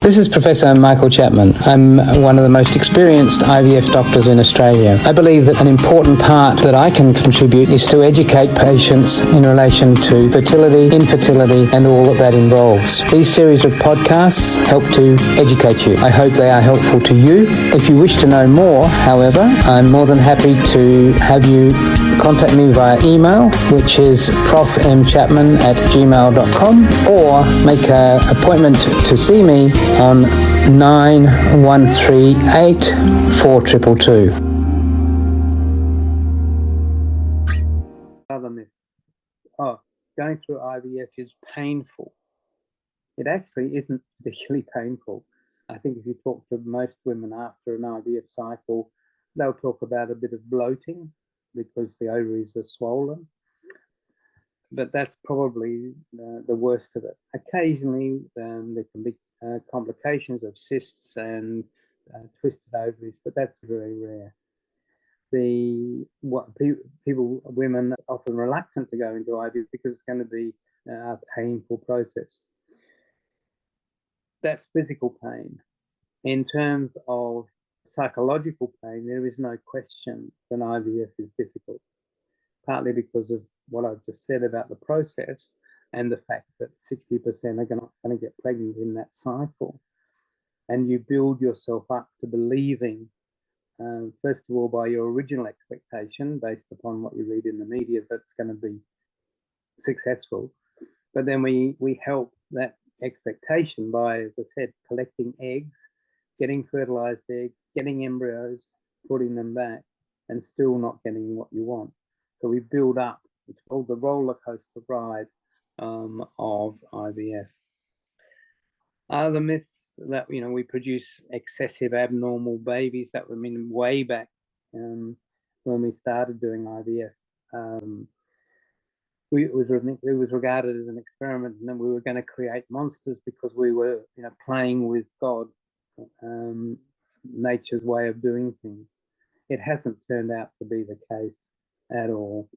This is Professor Michael Chapman. I'm one of the most experienced IVF doctors in Australia. I believe that an important part that I can contribute is to educate patients in relation to fertility, infertility, and all that involves. These series of podcasts help to educate you. I hope they are helpful to you. If you wish to know more, however, I'm more than happy to have you contact me via email, which is profmchapman@gmail.com, or make an appointment to see me on 9138 4222. Other myths. Going through IVF is painful. It actually isn't particularly painful. I think if you talk to most women after an IVF cycle, they'll talk about a bit of bloating because the ovaries are swollen. But that's probably the worst of it. Occasionally, there can be complications of cysts and twisted ovaries, but that's very rare. Women are often reluctant to go into IVF because it's going to be a painful process. That's physical pain. In terms of psychological pain, there is no question that IVF is difficult, partly because of what I've just said about the process and the fact that 60% are not going to get pregnant in that cycle. And you build yourself up to believing, first of all, by your original expectation, based upon what you read in the media, that's going to be successful. But then we help that expectation by, as I said, collecting eggs, getting fertilized eggs, getting embryos, putting them back, and still not getting what you want. So we build up. It's called the rollercoaster ride of IVF. Other myths that we produce excessive abnormal babies. That would mean way back when we started doing IVF. It was regarded as an experiment, and then we were going to create monsters because we were playing with God, nature's way of doing things. It hasn't turned out to be the case at all.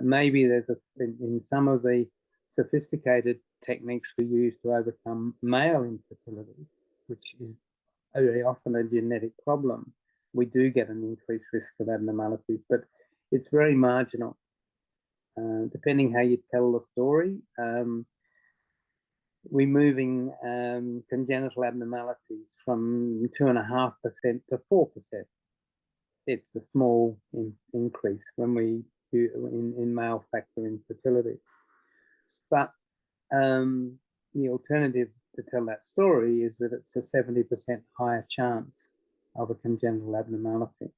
Maybe there's in some of the sophisticated techniques we use to overcome male infertility, which is very often a genetic problem, we do get an increased risk of abnormalities, but it's very marginal. Depending how you tell the story, we're moving congenital abnormalities from 2.5% to 4%. It's a small increase when we do in male factor infertility. But the alternative to tell that story is that it's a 70% higher chance of a congenital abnormality.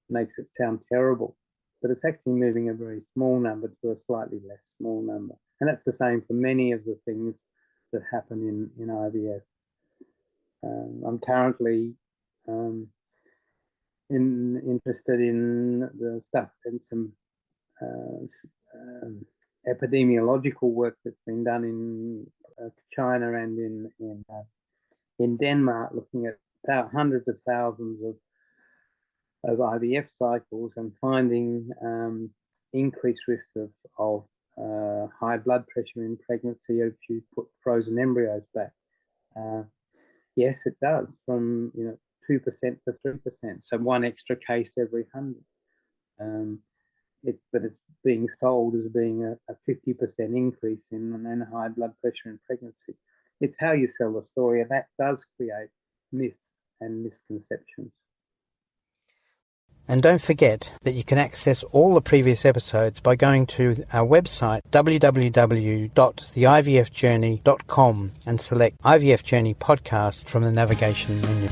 Makes it sound terrible, but it's actually moving a very small number to a slightly less small number. And that's the same for many of the things that happen in IVF. I'm currently interested in the stuff and some epidemiological work that's been done in China and in Denmark, looking at hundreds of thousands of IVF cycles and finding increased risks of high blood pressure in pregnancy if you put frozen embryos back. Yes, it does, from 2% to 3%, so one extra case every 100. But it's being sold as being a 50% increase in high blood pressure in pregnancy. It's how you sell the story, and that does create myths and misconceptions. And don't forget that you can access all the previous episodes by going to our website www.theivfjourney.com and select IVF Journey podcast from the navigation menu.